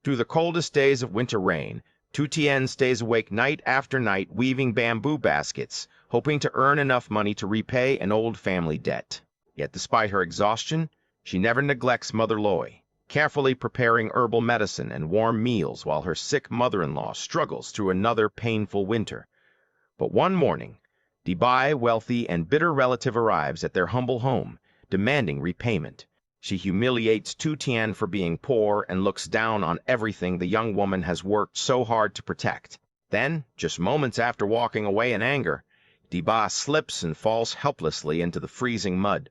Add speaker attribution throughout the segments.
Speaker 1: Through the coldest days of winter rain, Tu Tien stays awake night after night weaving bamboo baskets, hoping to earn enough money to repay an old family debt. Yet despite her exhaustion, she never neglects Mother Loi, carefully preparing herbal medicine and warm meals while her sick mother-in-law struggles through another painful winter. But one morning, Dai's wealthy and bitter relative arrives at their humble home, demanding repayment. She humiliates Tu Tien for being poor and looks down on everything the young woman has worked so hard to protect. Then, just moments after walking away in anger, Dai slips and falls helplessly into the freezing mud.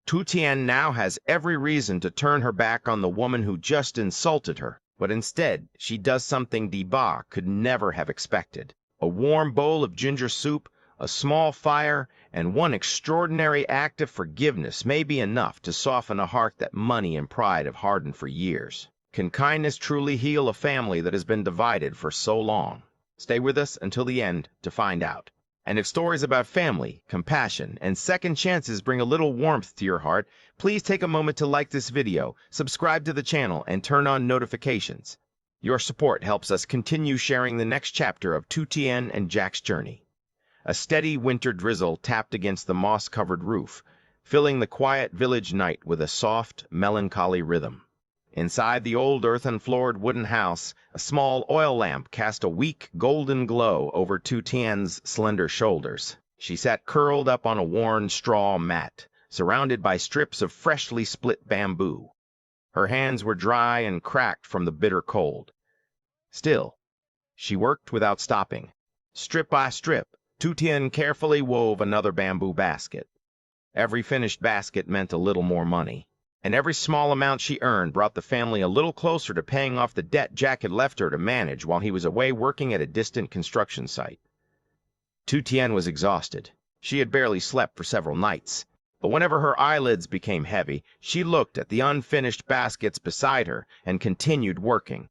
Speaker 1: Tu Tien now has every reason to turn her back on the woman who just insulted her, but instead she does something Dai could never have expected. A warm bowl of ginger soup, a small fire, and one extraordinary act of forgiveness may be enough to soften a heart that money and pride have hardened for years. Can kindness truly heal a family that has been divided for so long? Stay with us until the end to find out. And if stories about family, compassion, and second chances bring a little warmth to your heart, please take a moment to like this video, subscribe to the channel, and turn on notifications. Your support helps us continue sharing the next chapter of Tu Tien and Jack's journey. A steady winter drizzle tapped against the moss-covered roof, filling the quiet village night with a soft, melancholy rhythm. Inside the old earthen-floored wooden house, a small oil lamp cast a weak, golden glow over Tu Tien's slender shoulders. She sat curled up on a worn straw mat, surrounded by strips of freshly split bamboo. Her hands were dry and cracked from the bitter cold. Still, she worked without stopping. Strip by strip, Tu Tien carefully wove another bamboo basket. Every finished basket meant a little more money, and every small amount she earned brought the family a little closer to paying off the debt Jack had left her to manage while he was away working at a distant construction site. Tu Tien was exhausted. She had barely slept for several nights, but whenever her eyelids became heavy, she looked at the unfinished baskets beside her and continued working.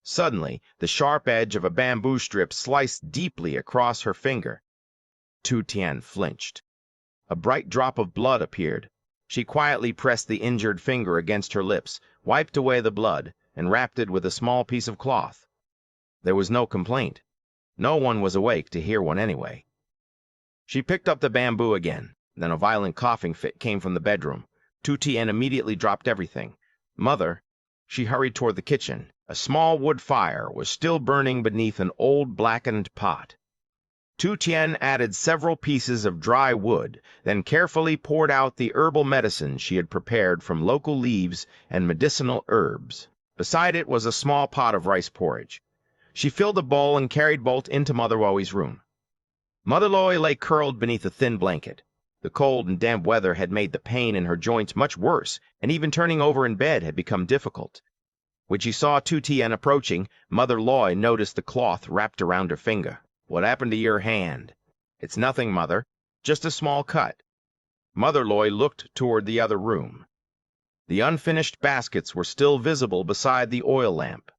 Speaker 1: Suddenly, the sharp edge of a bamboo strip sliced deeply across her finger. Tu Tien flinched. A bright drop of blood appeared. She quietly pressed the injured finger against her lips, wiped away the blood, and wrapped it with a small piece of cloth. There was no complaint. No one was awake to hear one anyway. She picked up the bamboo again. Then a violent coughing fit came from the bedroom. Tu Tien immediately dropped everything. Mother, she hurried toward the kitchen. A small wood fire was still burning beneath an old blackened pot. Tu Tien added several pieces of dry wood, then carefully poured out the herbal medicine she had prepared from local leaves and medicinal herbs. Beside it was a small pot of rice porridge. She filled a bowl and carried both into Mother Loi's room. Mother Loi lay curled beneath a thin blanket. The cold and damp weather had made the pain in her joints much worse, and even turning over in bed had become difficult. When she saw Tu Tien approaching, Mother Loi noticed the cloth wrapped around her finger. "What happened to your hand?" "It's nothing, Mother. Just a small cut." Mother Loi looked toward the other room. The unfinished baskets were still visible beside the oil lamp.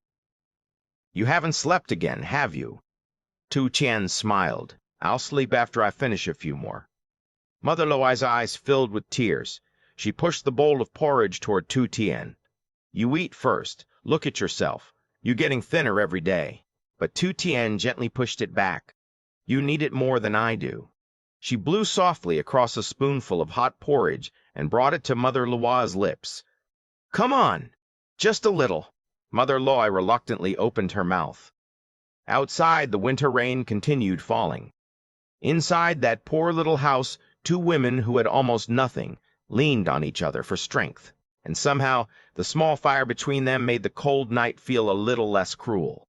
Speaker 1: "You haven't slept again, have you?" Tu Tien smiled. "I'll sleep after I finish a few more." Mother Loi's eyes filled with tears. She pushed the bowl of porridge toward Tu Tien. "You eat first. Look at yourself. You're getting thinner every day." But Tu Tien gently pushed it back. "You need it more than I do." She blew softly across a spoonful of hot porridge and brought it to Mother Loi's lips. "Come on, just a little." Mother Loi reluctantly opened her mouth. Outside, the winter rain continued falling. Inside that poor little house, two women who had almost nothing leaned on each other for strength, and somehow the small fire between them made the cold night feel a little less cruel.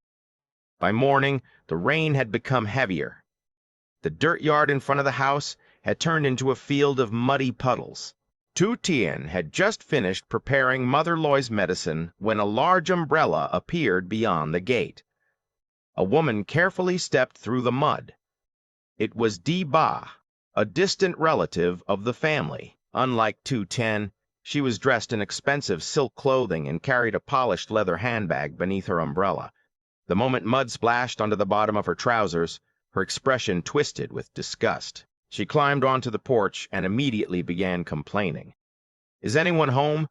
Speaker 1: By morning, the rain had become heavier. The dirt yard in front of the house had turned into a field of muddy puddles. Tu Tien had just finished preparing Mother Loi's medicine when a large umbrella appeared beyond the gate. A woman carefully stepped through the mud. It was Dai, a distant relative of the family. Unlike Tu Tien, she was dressed in expensive silk clothing and carried a polished leather handbag beneath her umbrella. The moment mud splashed onto the bottom of her trousers, her expression twisted with disgust. She climbed onto the porch and immediately began complaining. "Is anyone home?"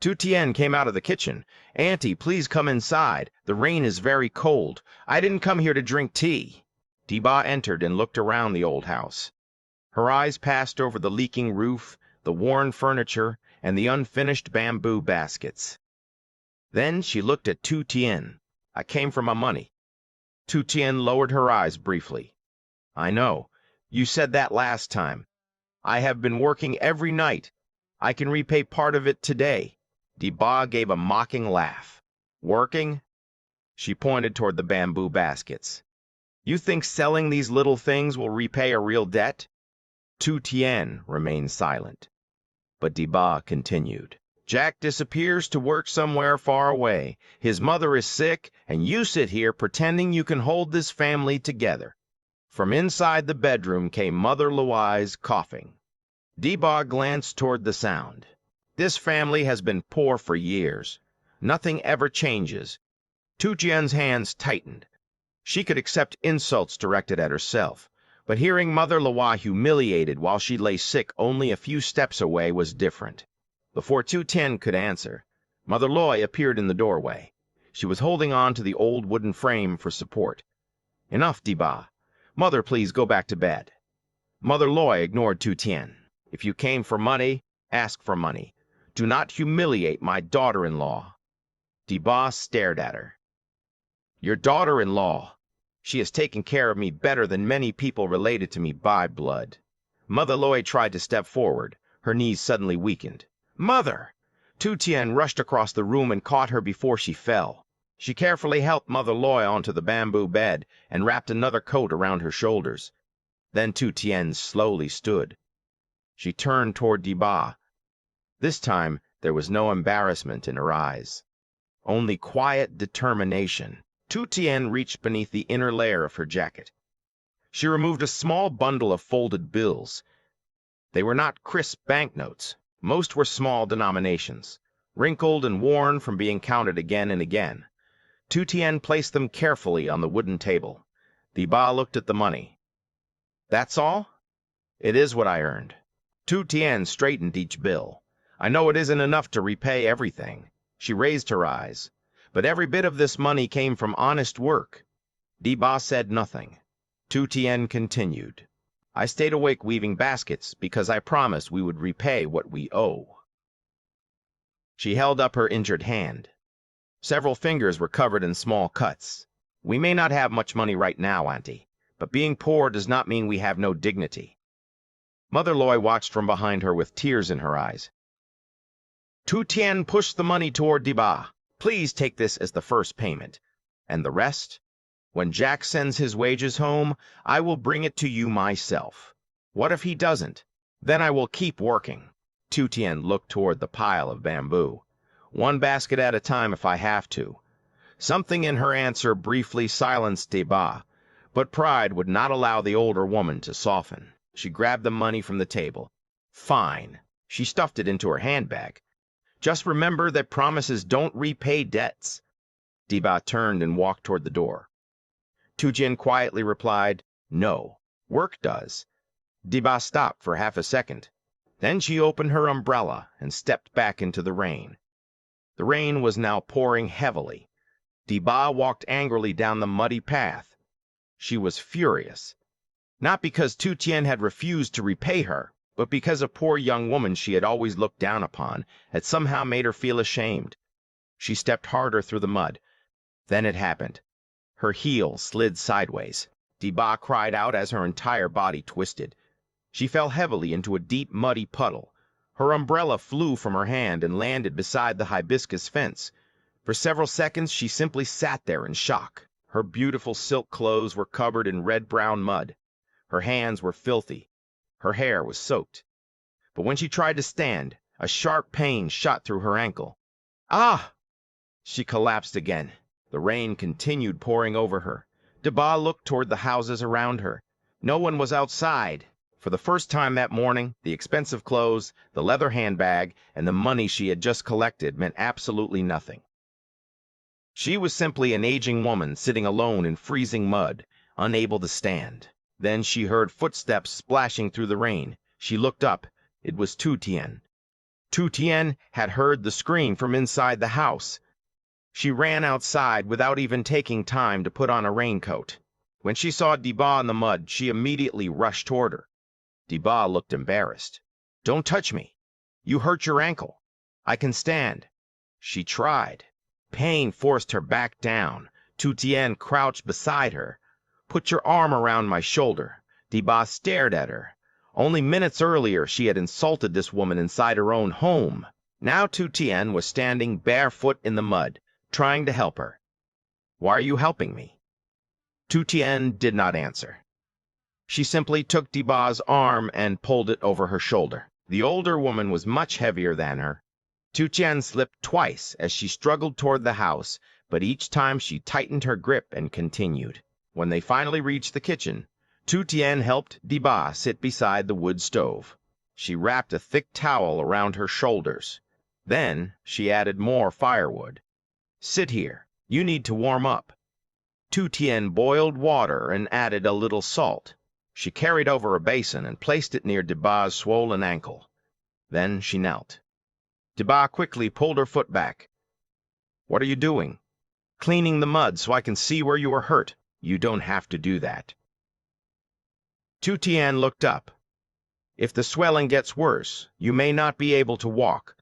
Speaker 1: Tu Tien came out of the kitchen. "Auntie, please come inside. The rain is very cold. I didn't come here to drink tea." Diba entered and looked around the old house. Her eyes passed over the leaking roof, the worn furniture, and the unfinished bamboo baskets. Then she looked at Tu Tien. "I came for my money." Tu Tien lowered her eyes briefly. "I know. You said that last time. I have been working every night. I can repay part of it today." Diba gave a mocking laugh. "Working?" She pointed toward the bamboo baskets. "You think selling these little things will repay a real debt?" Tu Tien remained silent. But Diba continued. "Jack disappears to work somewhere far away. His mother is sick, and you sit here pretending you can hold this family together." From inside the bedroom came Mother Loi's coughing. Diba glanced toward the sound. "This family has been poor for years. Nothing ever changes." Tu Tien's hands tightened. She could accept insults directed at herself, but hearing Mother Loi humiliated while she lay sick only a few steps away was different. Before Tu Tien could answer, Mother Loi appeared in the doorway. She was holding on to the old wooden frame for support. "Enough, Diba. Mother, please go back to bed." Mother Loi ignored Tu Tien. "If you came for money, ask for money. Do not humiliate my daughter-in-law." Diba stared at her. "Your daughter-in-law? She has taken care of me better than many people related to me by blood." Mother Loi tried to step forward. Her knees suddenly weakened. "Mother!" Tu Tien rushed across the room and caught her before she fell. She carefully helped Mother Loi onto the bamboo bed and wrapped another coat around her shoulders. Then Tu Tien slowly stood. She turned toward Diba. This time there was no embarrassment in her eyes, only quiet determination. Tu Tien reached beneath the inner layer of her jacket. She removed a small bundle of folded bills. They were not crisp banknotes. Most were small denominations, wrinkled and worn from being counted again and again. Tu Tien placed them carefully on the wooden table. Diba looked at the money. "That's all?" "It is what I earned." Tu Tien straightened each bill. "I know it isn't enough to repay everything." She raised her eyes. "But every bit of this money came from honest work." Diba said nothing. Tu Tien continued. "I stayed awake weaving baskets because I promised we would repay what we owe." She held up her injured hand. Several fingers were covered in small cuts. "We may not have much money right now, Auntie, but being poor does not mean we have no dignity." Mother Loi watched from behind her with tears in her eyes. Tu Tien pushed the money toward Diba. "Please take this as the first payment. And the rest? When Jack sends his wages home, I will bring it to you myself. What if he doesn't? Then I will keep working." Tu Tien looked toward the pile of bamboo. "One basket at a time if I have to." Something in her answer briefly silenced Diba, but pride would not allow the older woman to soften. She grabbed the money from the table. "Fine." She stuffed it into her handbag. "Just remember that promises don't repay debts." Diba turned and walked toward the door. Tu Tien quietly replied, "No, work does." Diba stopped for half a second. Then she opened her umbrella and stepped back into the rain. The rain was now pouring heavily. Diba walked angrily down the muddy path. She was furious. Not because Tu Tien had refused to repay her, but because a poor young woman she had always looked down upon had somehow made her feel ashamed. She stepped harder through the mud. Then it happened. Her heel slid sideways. Diba cried out as her entire body twisted. She fell heavily into a deep, muddy puddle. Her umbrella flew from her hand and landed beside the hibiscus fence. For several seconds she simply sat there in shock. Her beautiful silk clothes were covered in red-brown mud. Her hands were filthy. Her hair was soaked. But when she tried to stand, a sharp pain shot through her ankle. "Ah!" She collapsed again. The rain continued pouring over her. Diba looked toward the houses around her. No one was outside. For the first time that morning, the expensive clothes, the leather handbag, and the money she had just collected meant absolutely nothing. She was simply an aging woman sitting alone in freezing mud, unable to stand. Then she heard footsteps splashing through the rain. She looked up. It was Tu Tien. Tu Tien had heard the scream from inside the house. She ran outside without even taking time to put on a raincoat. When she saw Diba in the mud, she immediately rushed toward her. Diba looked embarrassed. "Don't touch me. You hurt your ankle. I can stand." She tried. Pain forced her back down. Tu Tien crouched beside her. "Put your arm around my shoulder." Diba stared at her. Only minutes earlier she had insulted this woman inside her own home. Now Tu Tien was standing barefoot in the mud, trying to help her. "Why are you helping me?" Tu Tien did not answer. She simply took Diba's arm and pulled it over her shoulder. The older woman was much heavier than her. Tu Tien slipped twice as she struggled toward the house, but each time she tightened her grip and continued. When they finally reached the kitchen, Tu Tien helped Diba sit beside the wood stove. She wrapped a thick towel around her shoulders. Then she added more firewood. "Sit here. You need to warm up." Tu Tien boiled water and added a little salt. She carried over a basin and placed it near Diba's swollen ankle. Then she knelt. Diba quickly pulled her foot back. "What are you doing?" "Cleaning the mud so I can see where you are hurt." "You don't have to do that." Tu Tien looked up. "If the swelling gets worse, you may not be able to walk."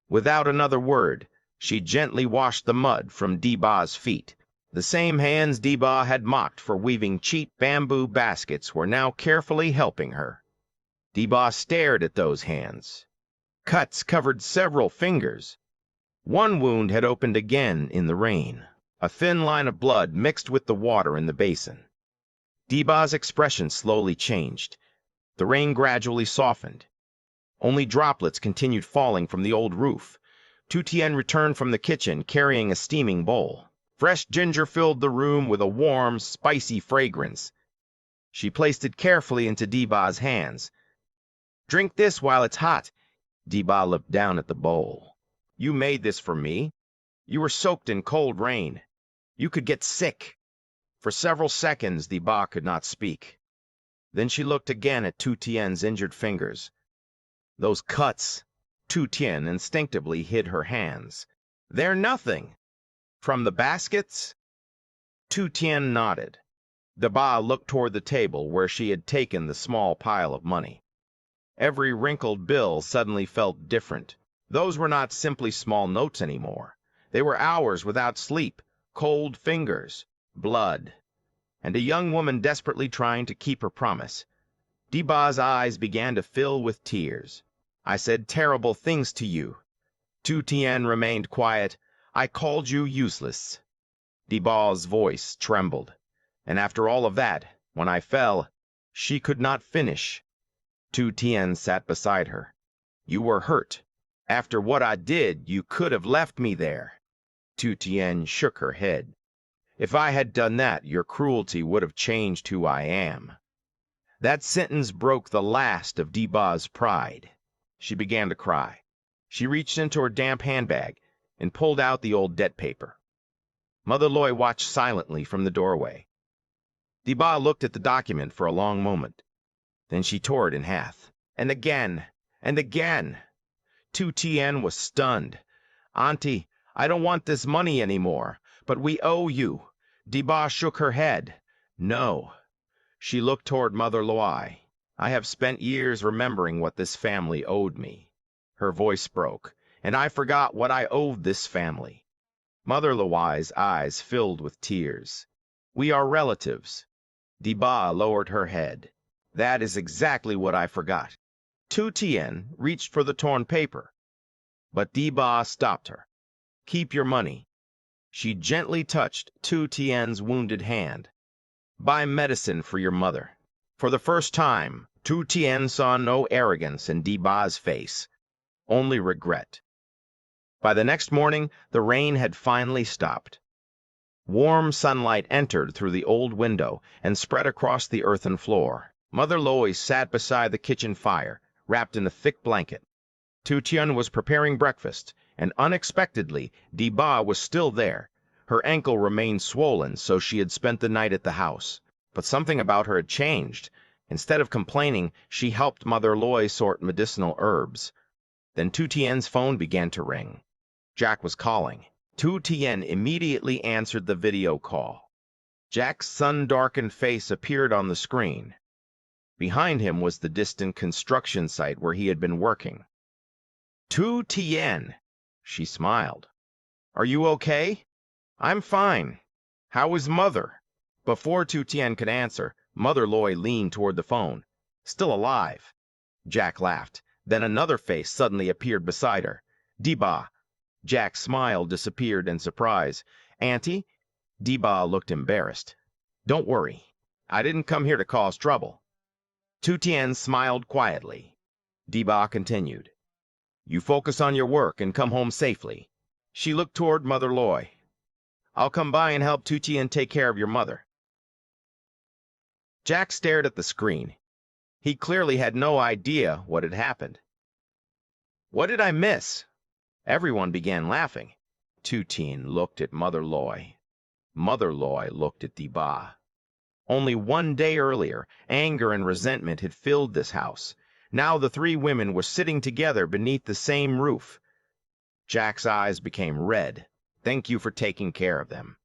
Speaker 1: Without another word, she gently washed the mud from Diba's feet. The same hands Diba had mocked for weaving cheap bamboo baskets were now carefully helping her. Diba stared at those hands. Cuts covered several fingers. One wound had opened again in the rain. A thin line of blood mixed with the water in the basin. Diba's expression slowly changed. The rain gradually softened. Only droplets continued falling from the old roof. Tu Tien returned from the kitchen carrying a steaming bowl. Fresh ginger filled the room with a warm, spicy fragrance. She placed it carefully into Diba's hands. "Drink this while it's hot." Diba looked down at the bowl. "You made this for me? You were soaked in cold rain. You could get sick." For several seconds, Diba could not speak. Then she looked again at Tu Tien's injured fingers. "Those cuts." Tu Tien instinctively hid her hands. "They're nothing." "From the baskets?" Tu Tien nodded. Diba looked toward the table where she had taken the small pile of money. Every wrinkled bill suddenly felt different. Those were not simply small notes anymore. They were hours without sleep, cold fingers, blood, and a young woman desperately trying to keep her promise. Diba's eyes began to fill with tears. "I said terrible things to you." Tu Tien remained quiet. "I called you useless." Diba's voice trembled. "And after all of that, when I fell," she could not finish. Tu Tien sat beside her. "You were hurt. After what I did, you could have left me there." Tu Tien shook her head. "If I had done that, your cruelty would have changed who I am." That sentence broke the last of Diba's pride. She began to cry. She reached into her damp handbag and pulled out the old debt paper. Mother Loi watched silently from the doorway. Diba looked at the document for a long moment. Then she tore it in half. And again, and again. Tu Tien was stunned. "Auntie, I don't want this money anymore, but we owe you." Diba shook her head. "No." She looked toward Mother Loi. "I have spent years remembering what this family owed me." Her voice broke. "And I forgot what I owed this family." Mother Loi's eyes filled with tears. "We are relatives." Diba lowered her head. "That is exactly what I forgot." Tu Tien reached for the torn paper, but Diba stopped her. "Keep your money." She gently touched Tu Tien's wounded hand. "Buy medicine for your mother." For the first time, Tu Tien saw no arrogance in Diba's face, only regret. By the next morning, the rain had finally stopped. Warm sunlight entered through the old window and spread across the earthen floor. Mother Loi sat beside the kitchen fire, wrapped in a thick blanket. Tu Tien was preparing breakfast, and unexpectedly, Diba was still there. Her ankle remained swollen, so she had spent the night at the house. But something about her had changed. Instead of complaining, she helped Mother Loi sort medicinal herbs. Then Tu Tien's phone began to ring. Jack was calling. Tu Tien immediately answered the video call. Jack's sun-darkened face appeared on the screen. Behind him was the distant construction site where he had been working. Tu Tien, she smiled. Are you okay? I'm fine. How is Mother? Before Tu Tien could answer, Mother Loi leaned toward the phone. Still alive. Jack laughed. Then another face suddenly appeared beside her. Diba. Jack's smile disappeared in surprise. Auntie? Diba looked embarrassed. Don't worry. I didn't come here to cause trouble. Tu Tien smiled quietly. Diba continued. You focus on your work and come home safely. She looked toward Mother Loi. I'll come by and help Tu Tien take care of your mother. Jack stared at the screen. He clearly had no idea what had happened. What did I miss? Everyone began laughing. Tu Tien looked at Mother Loi. Mother Loi looked at Diba. Only one day earlier, anger and resentment had filled this house. Now the three women were sitting together beneath the same roof. Jack's eyes became red. Thank you for taking care of them.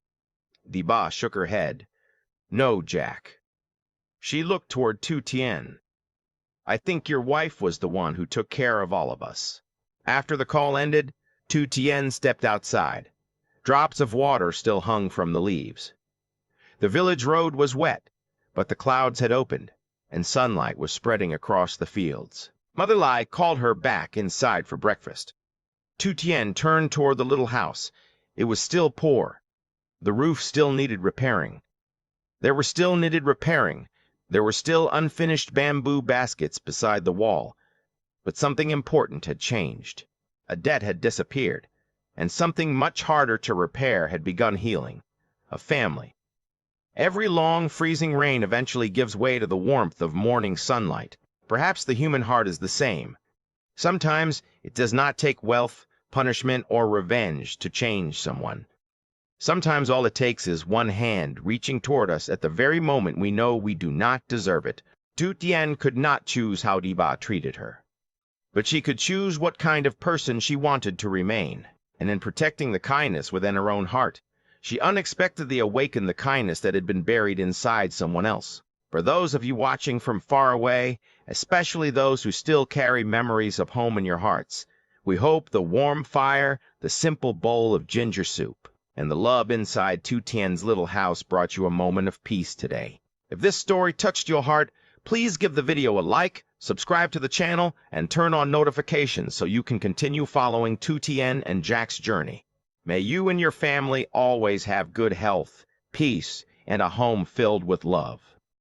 Speaker 1: Diba shook her head. No, Jack. She looked toward Tu Tien. I think your wife was the one who took care of all of us. After the call ended, Tu Tien stepped outside. Drops of water still hung from the leaves. The village road was wet, but the clouds had opened, and sunlight was spreading across the fields. Mother Loi called her back inside for breakfast. Tu Tien turned toward the little house. It was still poor. The roof still needed repairing. There were still unfinished bamboo baskets beside the wall. But something important had changed. A debt had disappeared, and something much harder to repair had begun healing. A family. Every long, freezing rain eventually gives way to the warmth of morning sunlight. Perhaps the human heart is the same. Sometimes it does not take wealth, punishment, or revenge to change someone. Sometimes all it takes is one hand reaching toward us at the very moment we know we do not deserve it. Tu Tien could not choose how Diba treated her. But she could choose what kind of person she wanted to remain. And in protecting the kindness within her own heart, she unexpectedly awakened the kindness that had been buried inside someone else. For those of you watching from far away, especially those who still carry memories of home in your hearts, we hope the warm fire, the simple bowl of ginger soup, and the love inside Tu Tien's little house brought you a moment of peace today. If this story touched your heart, please give the video a like, subscribe to the channel, and turn on notifications so you can continue following Tu Tien and Jack's journey. May you and your family always have good health, peace, and a home filled with love.